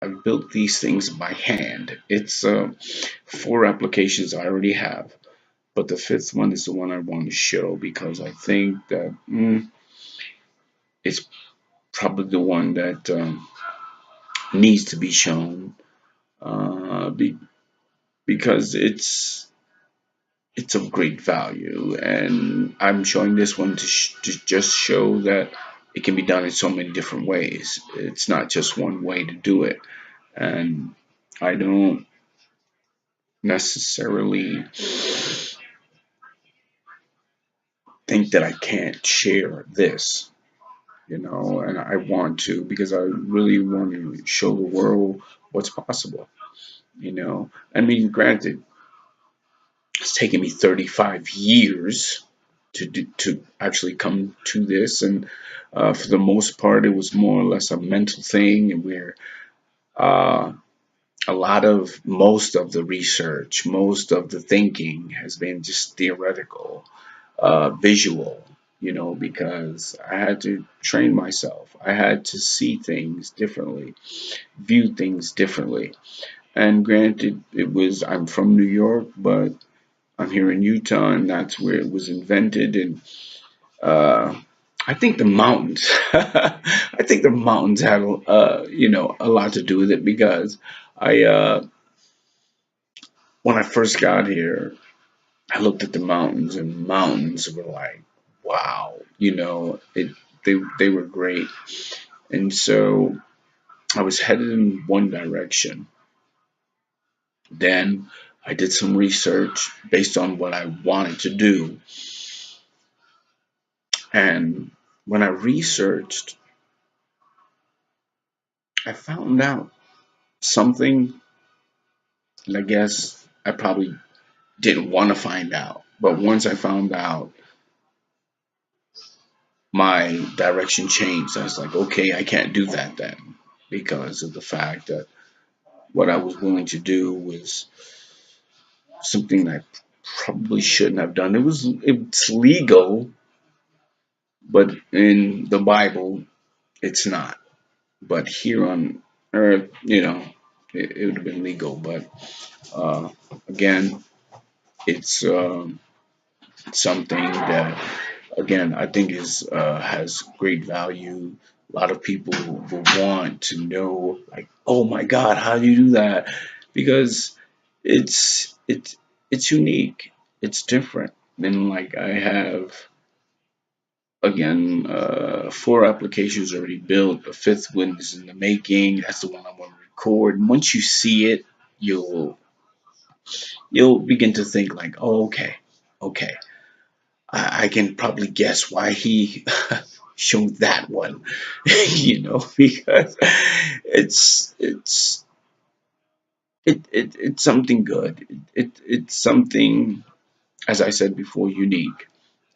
I've built these things by hand. It's 4 applications I already have, but the fifth one is the one I want to show because I think that it's probably the one that needs to be shown because it's of great value, and I'm showing this one to just show that it can be done in so many different ways. It's not just one way to do it, and I don't necessarily think that I can't share this, and I want to because I really want to show the world what's possible. I mean, granted, it's taken me 35 years to actually come to this, and for the most part, it was more or less a mental thing, where uh, a lot of most of the research, most of the thinking has been just theoretical, visual. Because I had to train myself. I had to see things differently, view things differently. And granted, I'm from New York, but I'm here in Utah, and that's where it was invented. And uh, I think the mountains, I think the mountains had, a lot to do with it because I, when I first got here, I looked at the mountains, and mountains were like, wow, they were great. And so I was headed in one direction. Then I did some research based on what I wanted to do. And when I researched, I found out something that I guess I probably didn't want to find out. But once I found out, my direction changed. I was like, okay, I can't do that then because of the fact that what I was willing to do was something I probably shouldn't have done. It's legal, but in the Bible, it's not. But here on Earth, it would have been legal. But uh, again, it's something that, again, I think is has great value. A lot of people will want to know, like, oh my God, how do you do that? Because it's unique. It's different. And like I have again 4 applications already built. A fifth one is in the making. That's the one I want to record. And once you see it, you'll you'll begin to think like, oh, okay. I can probably guess why he showed that one, because it's something good. It's something, as I said before, unique.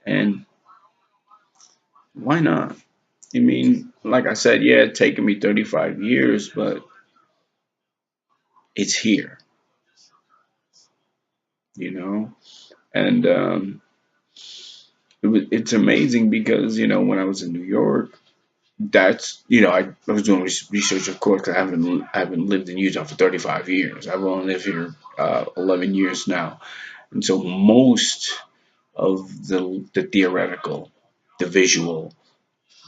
And why not? I mean, like I said, yeah, it's taken me 35 years, but it's here, you know? And it's amazing because, when I was in New York, I was doing research, of course, 'cause I haven't lived in Utah for 35 years. I've only lived here 11 years now, and so most of the theoretical, the visual,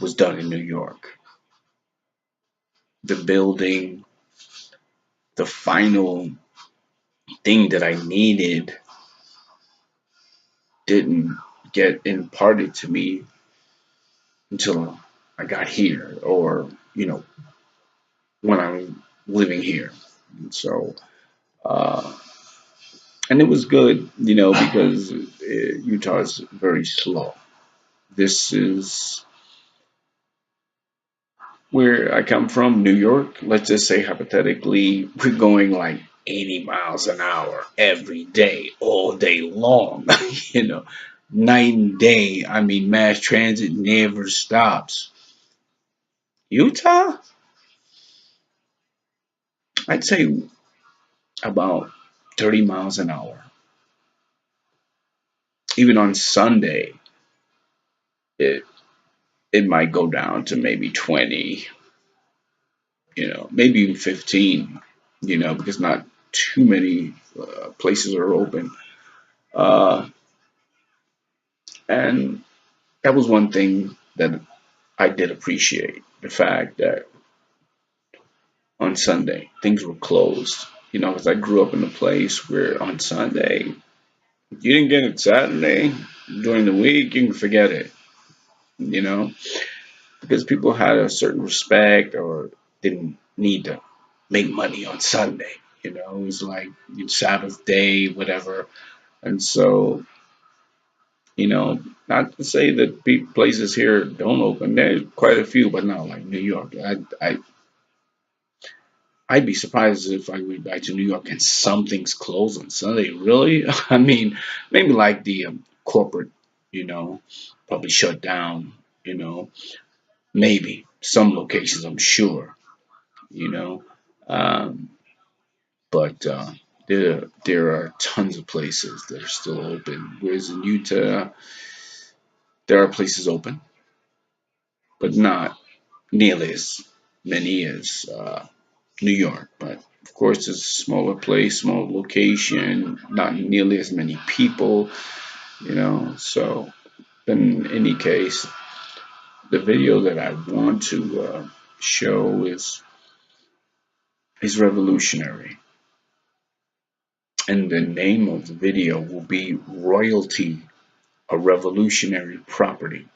was done in New York. The building, the final thing that I needed didn't get imparted to me until I got here, or when I'm living here. And so. Uh, and it was good, because Utah is very slow. This is where I come from, New York. Let's just say hypothetically, we're going like 80 miles an hour every day, all day long, you know, night and day. I mean, mass transit never stops. Utah, I'd say about 30 miles an hour. Even on Sunday, it it might go down to maybe 20. maybe even 15, because not too many places are open. Uh, and that was one thing that I did appreciate, the fact that on Sunday things were closed. Because I grew up in a place where on Sunday, if you didn't get it Saturday, during the week, you can forget it, you know, because people had a certain respect or didn't need to make money on Sunday. It was like Sabbath day, whatever. And so, not to say that places here don't open. There's quite a few, but not like New York. I'd be surprised if I went back to New York and something's closed on Sunday. Really? I mean, maybe like the corporate, you know, probably shut down. You know, maybe some locations, I'm sure. You know, um, but there are tons of places that are still open. Whereas in Utah, there are places open, but not nearly as many as New York. But of course, it's a smaller place, smaller location, not nearly as many people. So in any case, the video that I want to show is revolutionary, and the name of the video will be "Royalty: A Revolutionary Property."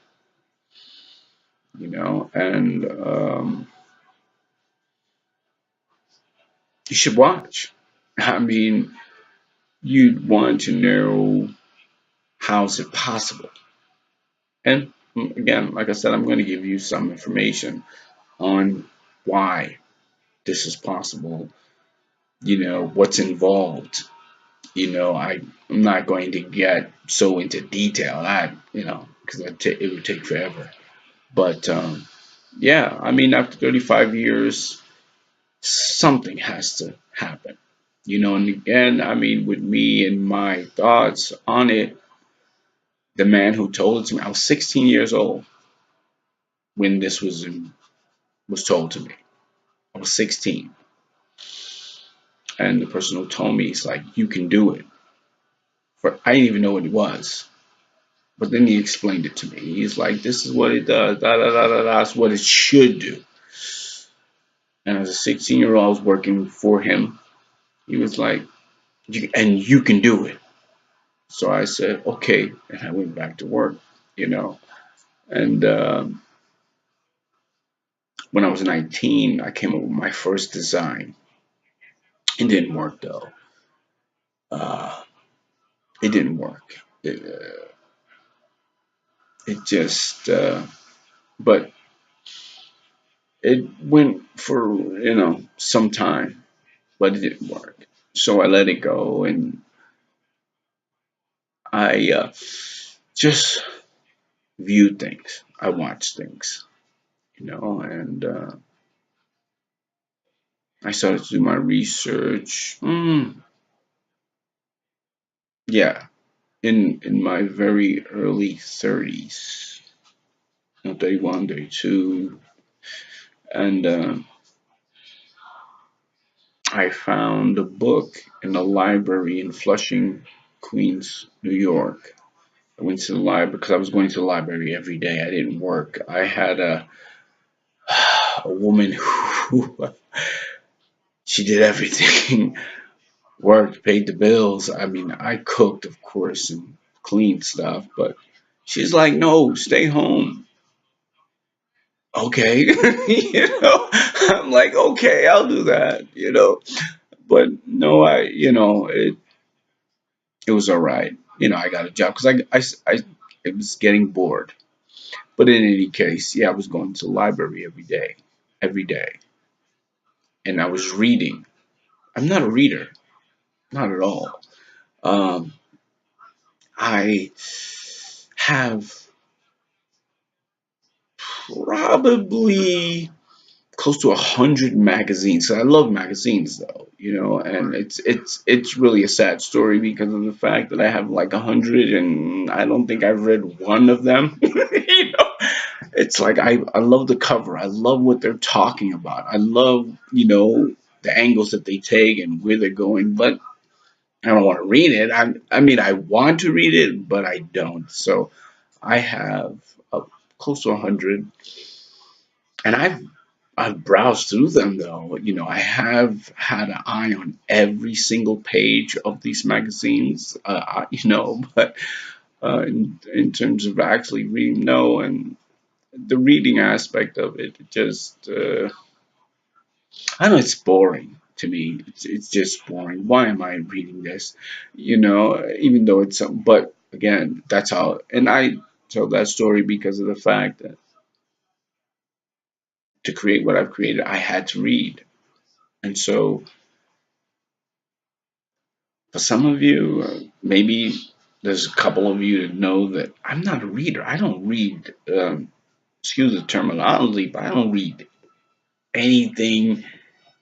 And you should watch. I mean, you'd want to know how is it possible. And again, like I said, I'm going to give you some information on why this is possible, what's involved. I'm not going to get so into detail, because it would take forever. But yeah, I mean, after 35 years, something has to happen. And again, I mean, with me and my thoughts on it, the man who told it to me, I was 16 years old when this was told to me. I was 16. And the person who told me, he's like, you can do it. I didn't even know what it was. But then he explained it to me. He's like, this is what it does. Da, da, da, da, that's what it should do. And as a 16-year-old, I was working for him. He was like, and you can do it. So I said, okay. And I went back to work, you know. And when I was 19, I came up with my first design. It didn't work, though. Uh, it didn't work. It just, but it went for, some time, but it didn't work. So I let it go, and I just viewed things. I watched things, and I started to do my research. Yeah, in my very early 30s, 31, 32, and I found a book in a library in Flushing, Queens, New York. I went to the library because I was going to the library every day. I didn't work. I had a woman who she did everything, worked, paid the bills. I mean, I cooked, of course, and cleaned stuff, but she's like, no, stay home. Okay. I'm like, okay, I'll do that. But no, it was all right. I got a job because I was getting bored. But in any case, yeah, I was going to the library every day, and I was reading. I'm not a reader, not at all. Um, I have probably close to 100 magazines. So I love magazines, though, and it's really a sad story because of the fact that I have like 100, and I don't think I've read one of them. It's like I love the cover. I love what they're talking about. I love, the angles that they take and where they're going, but I don't want to read it. I mean, I want to read it, but I don't. So I have close to 100, and I've browsed through them though. I have had an eye on every single page of these magazines. But in terms of actually reading, no, and the reading aspect of it, it just I don't know, it's boring to me. It's just boring. Why am I reading this? Even though but again, that's how, and I tell that story because of the fact that to create what I've created, I had to read. And so for some of you, maybe there's a couple of you that know that I'm not a reader. I don't read, excuse the terminology, but I don't read anything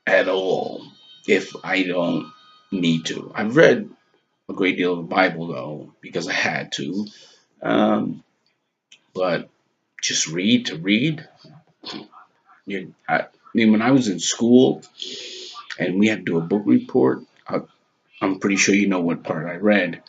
at all if I don't need to. I've read a great deal of the Bible though because I had to. Um, but just read to read. I mean, when I was in school and we had to do a book report, I'm pretty sure you know what part I read.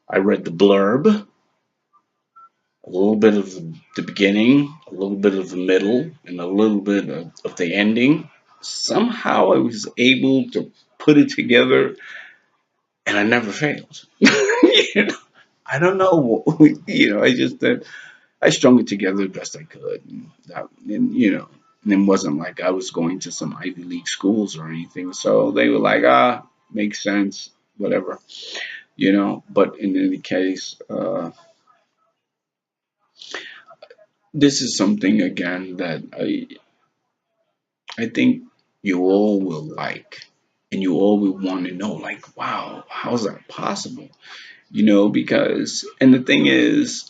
I read the blurb, a little bit of the beginning, a little bit of the middle, and a little bit of the ending. Somehow I was able to put it together, and I never failed. I don't know. I just I strung it together the best I could, and it wasn't like I was going to some Ivy League schools or anything. So they were like, makes sense, whatever. But in any case, this is something again that I think you all will like, and you all will want to know, like, wow, how's that possible? Because, and the thing is,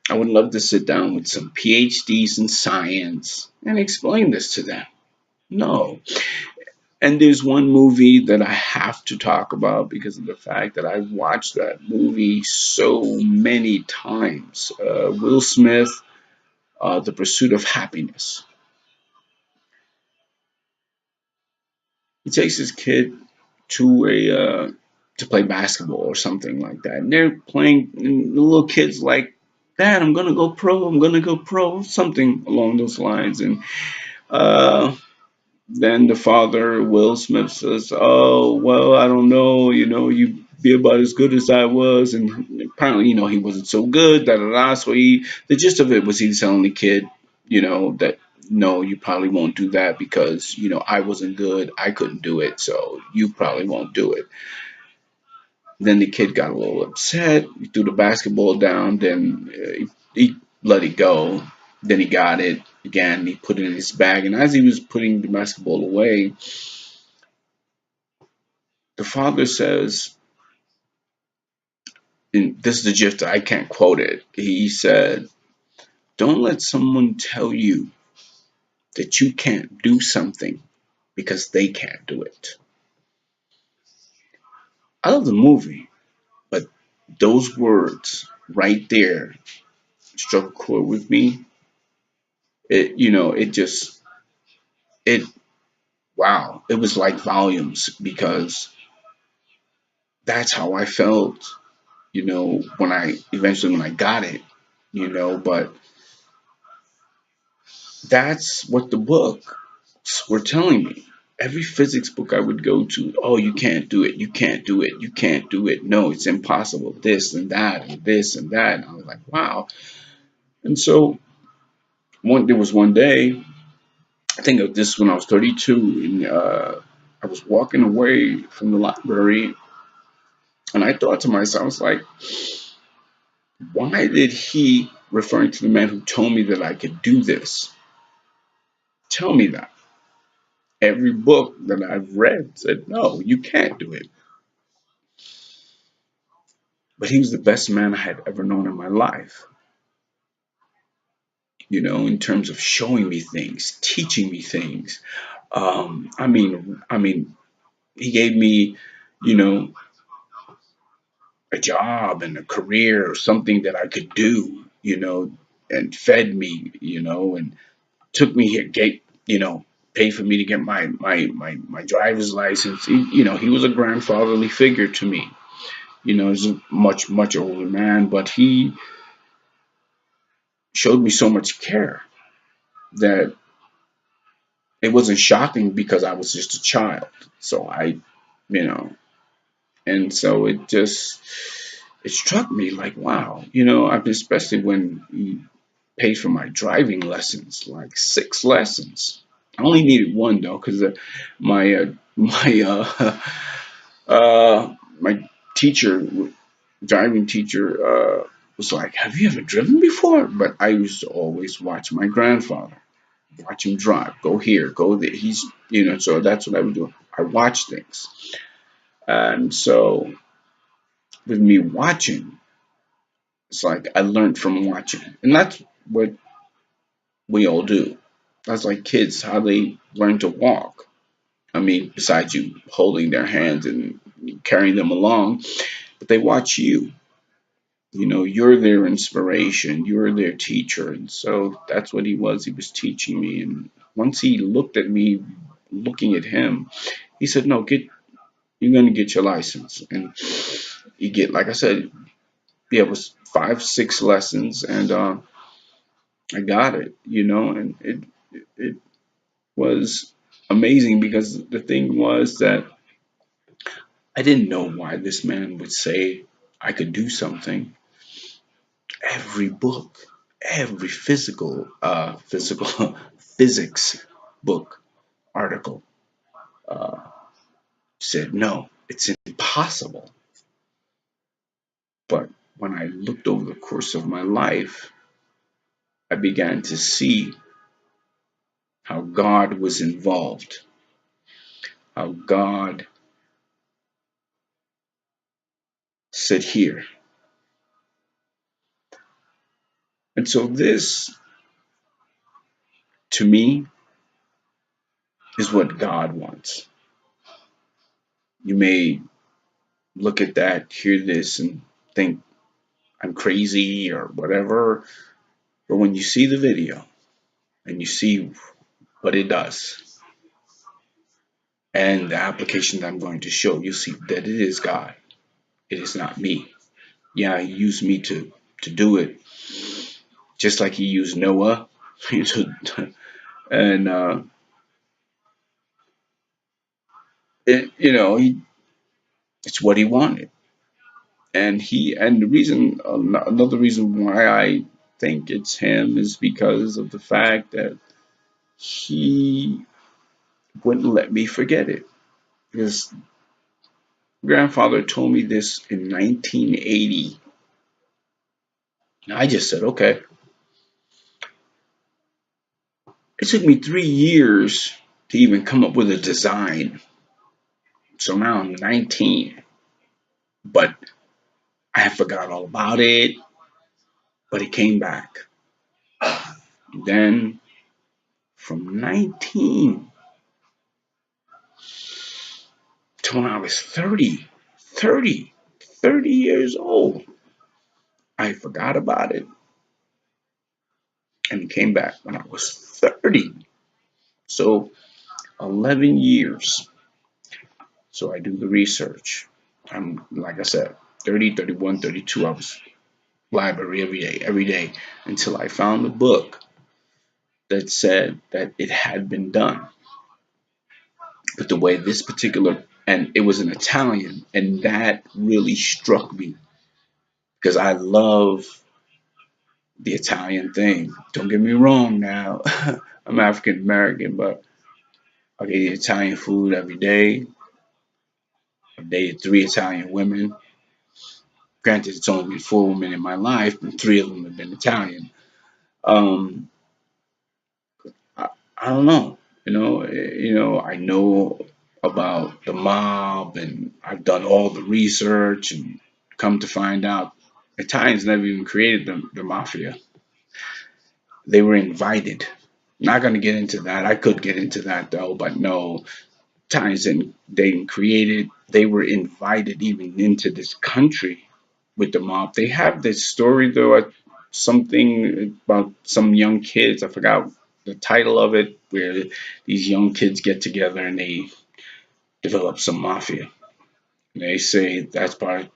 I would love to sit down with some PhDs in science and explain this to them. No. And there's one movie that I have to talk about because of the fact that I've watched that movie so many times. Will Smith, The Pursuit of Happiness. He takes his kid to a to play basketball or something like that, and they're playing. And the little kid's like, "Dad, I'm gonna go pro. I'm gonna go pro." Something along those lines, and uh, then the father, Will Smith, says, "Oh, well, I don't know. You be about as good as I was." And apparently, he wasn't so good. Da da da. So the gist of it was he was telling the kid, that no, you probably won't do that because I wasn't good. I couldn't do it. So you probably won't do it. Then the kid got a little upset. He threw the basketball down. Then he let it go. Then he got it again. He put it in his bag. And as he was putting the basketball away, the father says, and this is the gist, I can't quote it. He said, "Don't let someone tell you that you can't do something because they can't do it." I love the movie, but those words right there struck a chord with me. It just, it, wow, it was like volumes because that's how I felt, when I got it, but that's what the books were telling me. Every physics book I would go to, oh, you can't do it, you can't do it, you can't do it. No, it's impossible. This and that and this and that. And I was like, wow. And so there was one day, I think of this when I was 32, and I was walking away from the library, and I thought to myself, I was like, why did he, referring to the man who told me that I could do this, tell me that? Every book that I've read said, no, you can't do it. But he was the best man I had ever known in my life, in terms of showing me things, teaching me things. I mean, he gave me, you know, a job and a career or something that I could do, and fed me, and took me here, paid for me to get my driver's license. He was a grandfatherly figure to me. He's a much older man, but he showed me so much care that it wasn't shocking because I was just a child. So you know, and so it struck me like, wow, especially when he paid for my driving lessons, like 6 lessons. I only needed one though, because my my teacher, driving teacher, was like, "Have you ever driven before?" But I used to always watch my grandfather, watch him drive, go here, go there. So that's what I would do. I watch things, and so with me watching, it's like I learned from watching, and that's what we all do. That's like kids, how they learn to walk. I mean, besides you holding their hands and carrying them along, but they watch you. You're their inspiration, you're their teacher. And so that's what he was. He was teaching me. And once he looked at me, looking at him, he said, "No, you're going to get your license." And you get, like I said, yeah, it was 5, 6 lessons, and I got it, and it was amazing because the thing was that I didn't know why this man would say I could do something. Every book, every physical physics book article uh, said no, it's impossible. But when I looked over the course of my life, I began to see how God was involved, how God said here. And so this, to me, is what God wants. You may look at that, hear this, and think I'm crazy or whatever. But when you see the video and you see what it does and the application that I'm going to show, you'll see that it is God. It is not me. Yeah, he used me to do it, just like he used Noah. And it's what he wanted. And the reason, another reason why I think it's him is because of the fact that he wouldn't let me forget it. His grandfather told me this in 1980. I just said, okay. It took me 3 years to even come up with a design. So now I'm 19, but I forgot all about it. But it came back. Then from 19 to when I was 30 years old, I forgot about it. And it came back when I was 30. So 11 years. So I do the research. I'm, like I said, 30, 31, 32. I was library every day, until I found a book that said that it had been done. But the way this particular, and it was in Italian, and that really struck me because I love the Italian thing. Don't get me wrong now. I'm African American, but I get Italian food every day. I've dated 3 Italian women. Granted, it's only been 4 women in my life, and 3 of them have been Italian. Um, I don't know. I know about the mob, and I've done all the research, and come to find out, Italians never even created the mafia. They were invited. Not going to get into that. I could get into that though, but no, Italians didn't create it. They were invited even into this country with the mob. They have this story though. something about some young kids. I forgot the title of it, where these young kids get together and they develop some mafia. And they say that's part of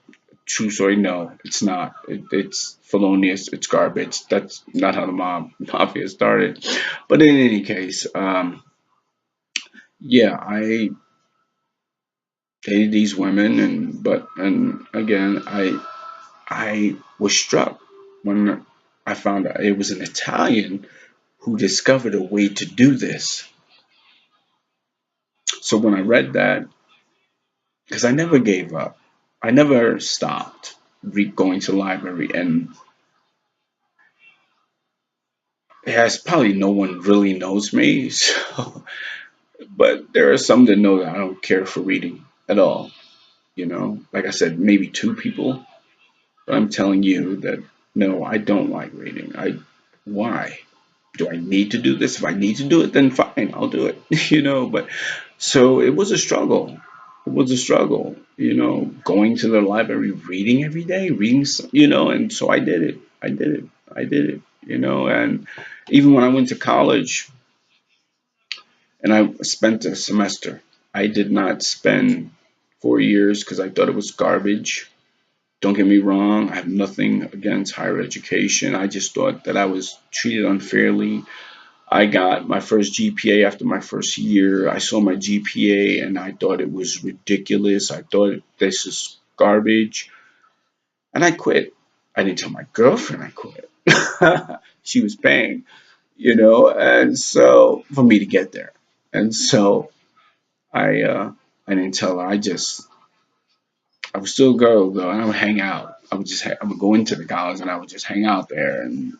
true story. No, it's not. It's felonious. It's garbage. That's not how the mafia started. But in any case, yeah, I dated these women, and again, I was struck when I found out it was an Italian who discovered a way to do this. So when I read that, because I never gave up, I never stopped going to the library, and has probably no one really knows me. So, but there are some that know that I don't care for reading at all. Like I said, maybe two people. But I'm telling you that no, I don't like reading. Why? Do I need to do this? If I need to do it, then fine, I'll do it. But so it was a struggle. It was a struggle, going to the library, reading every day, and so I did it. I did it. I did it, and even when I went to college and I spent a semester, I did not spend 4 years because I thought it was garbage. Don't get me wrong, I have nothing against higher education. I just thought that I was treated unfairly. I got my first GPA after my first year. I saw my GPA and I thought it was ridiculous. I thought this is garbage. And I quit. I didn't tell my girlfriend I quit. She was paying, and so for me to get there. And so I didn't tell her. I would still go though, and I would hang out. I would go into the college and I would just hang out there, and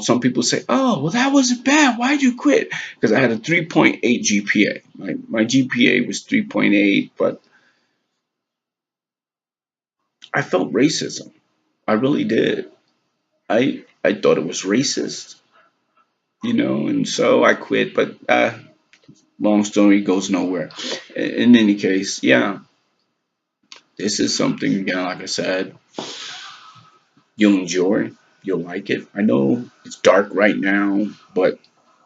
some people say, "Oh, well, that wasn't bad. Why'd you quit?" Because I had a 3.8 GPA. My GPA was 3.8, but I felt racism. I really did. I thought it was racist, and so I quit. But long story goes nowhere. In any case, yeah, this is something again. Like I said, you'll enjoy. You'll like it. I know it's dark right now, but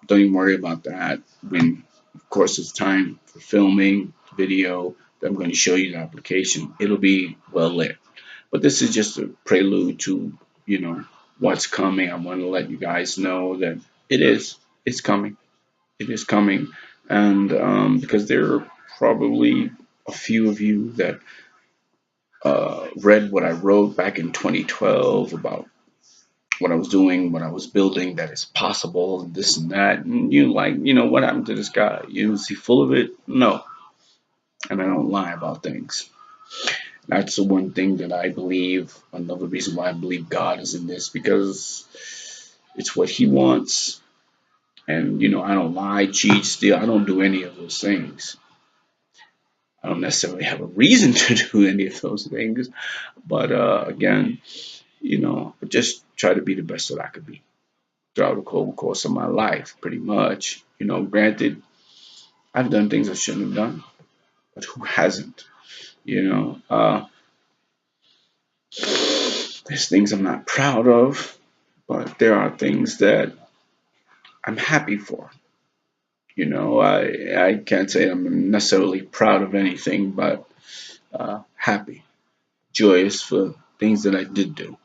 don't even worry about that. When, of course, it's time for filming video, that I'm going to show you the application. It'll be well lit. But this is just a prelude to, what's coming. I want to let you guys know that it's coming. It is coming. And because there are probably a few of you that read what I wrote back in 2012 about what I was doing, what I was building, that it's possible, and this and that. And what happened to this guy? Is he full of it? No. And I don't lie about things. That's the one thing that I believe. Another reason why I believe God is in this, because it's what He wants. And, I don't lie, cheat, steal. I don't do any of those things. I don't necessarily have a reason to do any of those things. But again, I just try to be the best that I could be throughout the whole course of my life, pretty much. Granted, I've done things I shouldn't have done, but who hasn't? You know, uh, there's things I'm not proud of, but there are things that I'm happy for. I can't say I'm necessarily proud of anything, but happy, joyous for things that I did do.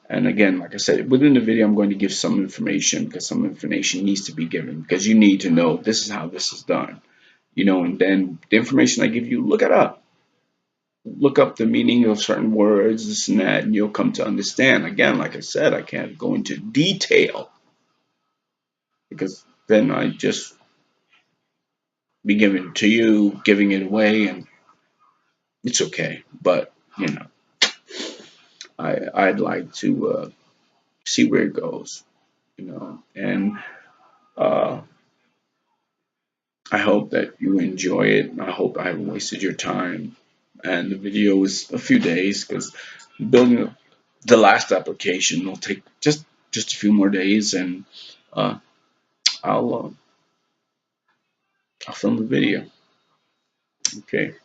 And again, like I said, within the video, I'm going to give some information, because some information needs to be given, because you need to know this is how this is done. And then the information I give you, look it up. Look up the meaning of certain words, this and that, and you'll come to understand. Again, like I said, I can't go into detail because then I just be giving it to you, giving it away, and it's okay. But I'd like to see where it goes. And uh, I hope that you enjoy it. I hope I haven't wasted your time. And the video was a few days, because building the last application will take just a few more days, and uh, I'll I'll film the video. Okay.